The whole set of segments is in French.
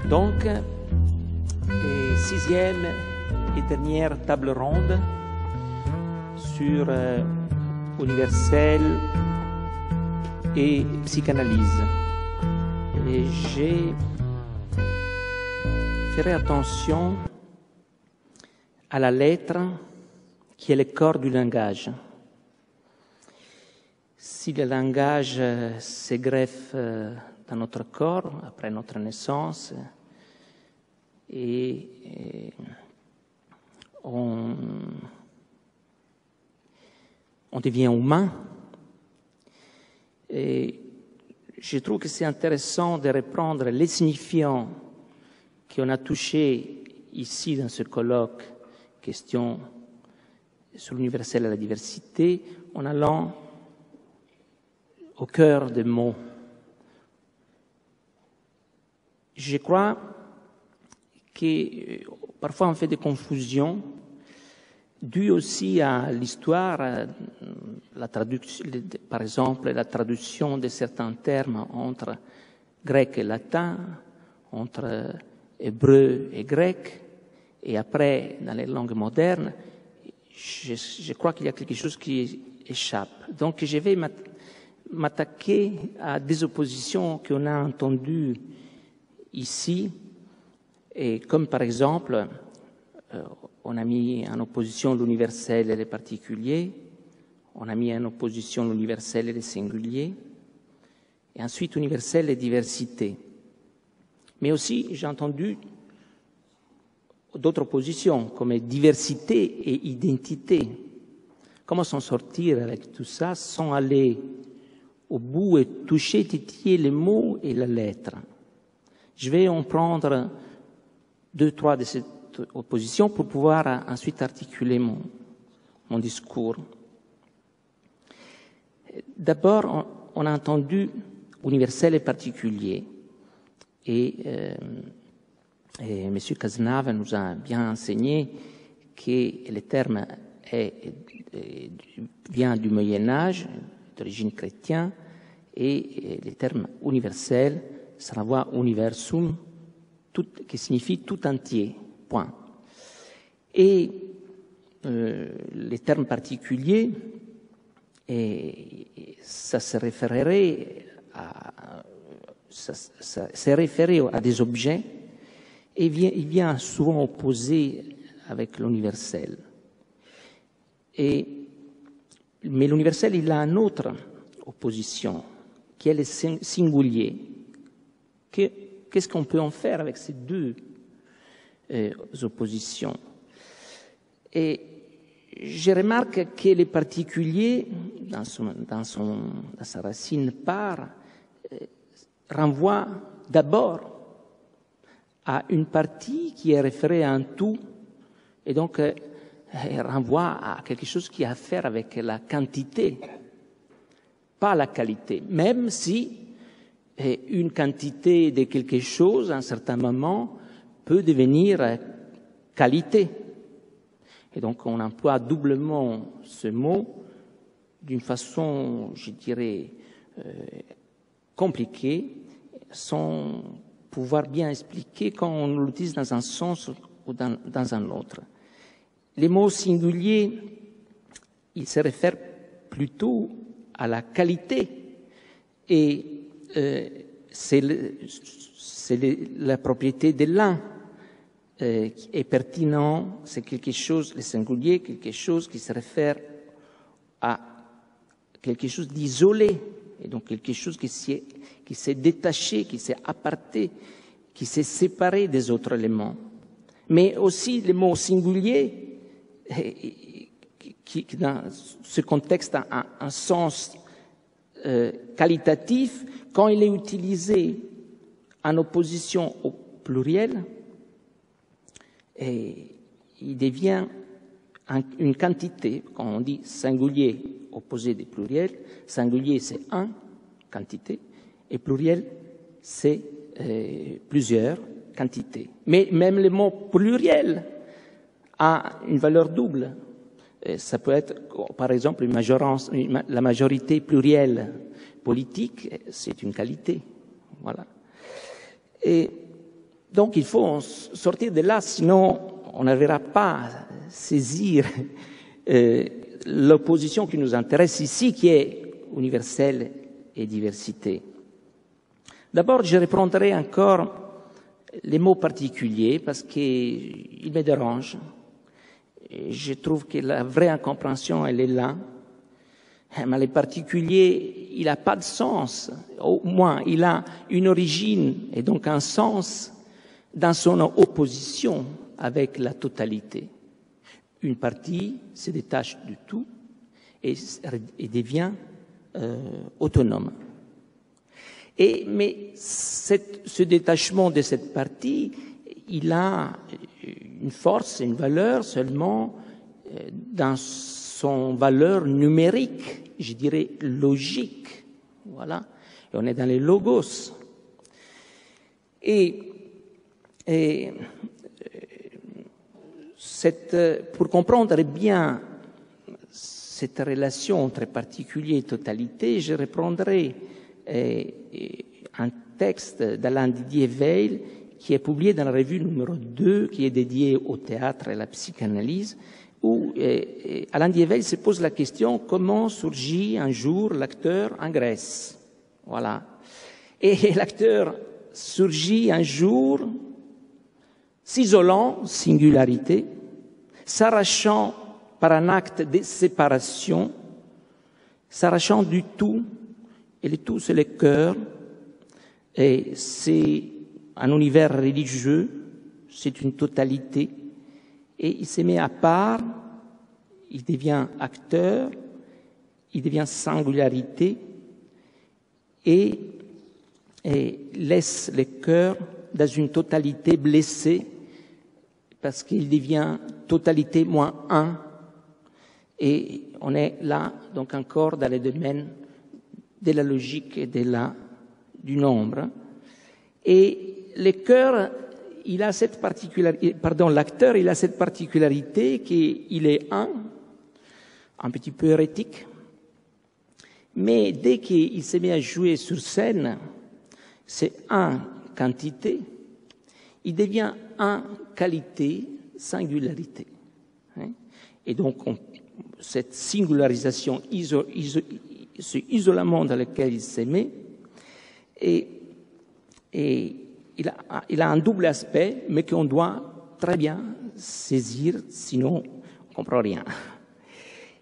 Donc, sixième et dernière table ronde sur universel et psychanalyse. Et je ferai attention à la lettre qui est le corps du langage. Si le langage se greffe dans notre corps après notre naissance et on devient humain, et je trouve que c'est intéressant de reprendre les signifiants qu'on a touchés ici dans ce colloque, question sur l'universel et la diversité, en allant au cœur des mots. Je crois que parfois on fait des confusions dues aussi à l'histoire, par exemple la traduction de certains termes entre grec et latin, entre hébreu et grec, et après dans les langues modernes. Je crois qu'il y a quelque chose qui échappe. Donc je vais m'attaquer à des oppositions qu'on a entendues ici, et comme par exemple, on a mis en opposition l'universel et les particuliers, on a mis en opposition l'universel et les singuliers, et ensuite universel et diversité. Mais aussi, j'ai entendu d'autres oppositions, comme diversité et identité. Comment s'en sortir avec tout ça sans aller au bout et toucher, titiller les mots et la lettre? Je vais en prendre deux, trois de ces oppositions pour pouvoir ensuite articuler mon discours. D'abord, on a entendu universel et particulier. Et M. Cazenave nous a bien enseigné que le terme vient du Moyen-Âge, d'origine chrétienne, et le terme universel, ça renvoie universum, qui signifie tout entier, point. Et les termes particuliers, ça se référerait à des objets, et il vient souvent opposé avec l'universel. Mais l'universel, il a une autre opposition, qui est le singulier. Qu'est-ce qu'on peut en faire avec ces deux oppositions? Et je remarque que les particuliers, dans sa racine par, renvoie d'abord à une partie qui est référée à un tout, et donc renvoie à quelque chose qui a à faire avec la quantité, pas la qualité, même si une quantité de quelque chose, à un certain moment, peut devenir qualité. Et donc on emploie doublement ce mot d'une façon, je dirais, compliquée, sans pouvoir bien expliquer quand on l'utilise dans un sens ou dans un autre. Les mots singuliers, ils se réfèrent plutôt à la qualité, et c'est la propriété de l'un qui est pertinent, c'est quelque chose, le singulier, quelque chose qui se réfère à quelque chose d'isolé, et donc quelque chose qui s'est détaché, qui s'est aparté, qui s'est séparé des autres éléments. Mais aussi le mot singulier, qui dans ce contexte a un sens qualitatif, quand il est utilisé en opposition au pluriel, il devient une quantité. Quand on dit singulier opposé des pluriels, singulier c'est un, quantité, et pluriel c'est plusieurs quantités. Mais même le mot pluriel a une valeur double. Ça peut être, par exemple, la majorité plurielle politique, c'est une qualité. Voilà. Et Donc il faut sortir de là, sinon on n'arrivera pas à saisir l'opposition qui nous intéresse ici, qui est universelle et diversité. D'abord, je reprendrai encore les mots particuliers parce qu'ils me dérangent. Je trouve que la vraie incompréhension, elle est là. Mais les particuliers, il n'a pas de sens. Au moins, il a une origine et donc un sens dans son opposition avec la totalité. Une partie se détache du tout et devient autonome. Mais ce détachement de cette partie, il a une force, une valeur seulement dans son valeur numérique, je dirais logique. Voilà. Et on est dans les logos. Pour comprendre bien cette relation entre particulier et totalité, je reprendrai un texte d'Alain Didier Veil qui est publié dans la revue numéro 2, qui est dédiée au théâtre et à la psychanalyse, où Alain Didier Veil se pose la question comment surgit un jour l'acteur en Grèce. Voilà. Et l'acteur surgit un jour, s'isolant, singularité, s'arrachant par un acte de séparation, s'arrachant du tout, et le tout c'est le cœur, et c'est un univers religieux, c'est une totalité, et il se met à part, il devient acteur, il devient singularité, et laisse le cœur dans une totalité blessée, parce qu'il devient totalité moins un, et on est là, donc encore dans le domaine de la logique et du nombre. Et le cœur, il a cette particularité, l'acteur, il a cette particularité qu'il est un petit peu hérétique, mais dès qu'il se met à jouer sur scène, c'est quantité, il devient qualité, singularité. Et donc, cette singularisation, ce isolement dans lequel il se met, et il a un double aspect, mais qu'on doit très bien saisir, sinon on ne comprend rien.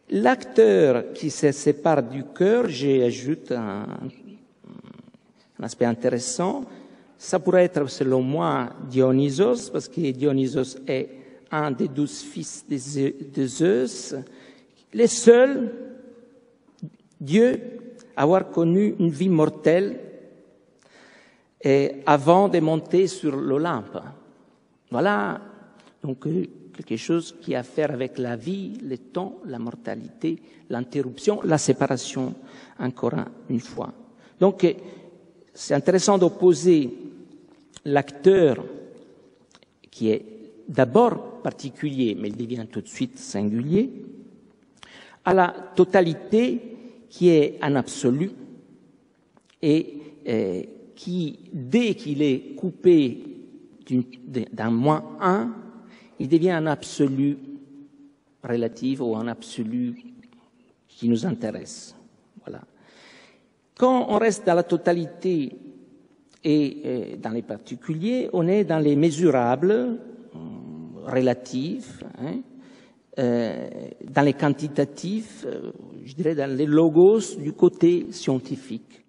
L'acteur qui se sépare du cœur, j'ajoute un aspect intéressant, ça pourrait être selon moi Dionysos, parce que Dionysos est un des 12 fils de Zeus, le seul Dieu à avoir connu une vie mortelle avant de monter sur l'Olympe. Voilà donc quelque chose qui a à faire avec la vie, le temps, la mortalité, l'interruption, la séparation, encore une fois. Donc c'est intéressant d'opposer l'acteur qui est d'abord particulier, mais il devient tout de suite singulier, à la totalité qui est un absolu et qui, dès qu'il est coupé d'un moins un, il devient un absolu relatif ou un absolu qui nous intéresse. Voilà. Quand on reste dans la totalité et dans les particuliers, on est dans les mesurables, relatifs, dans les quantitatifs, je dirais dans les logos du côté scientifique.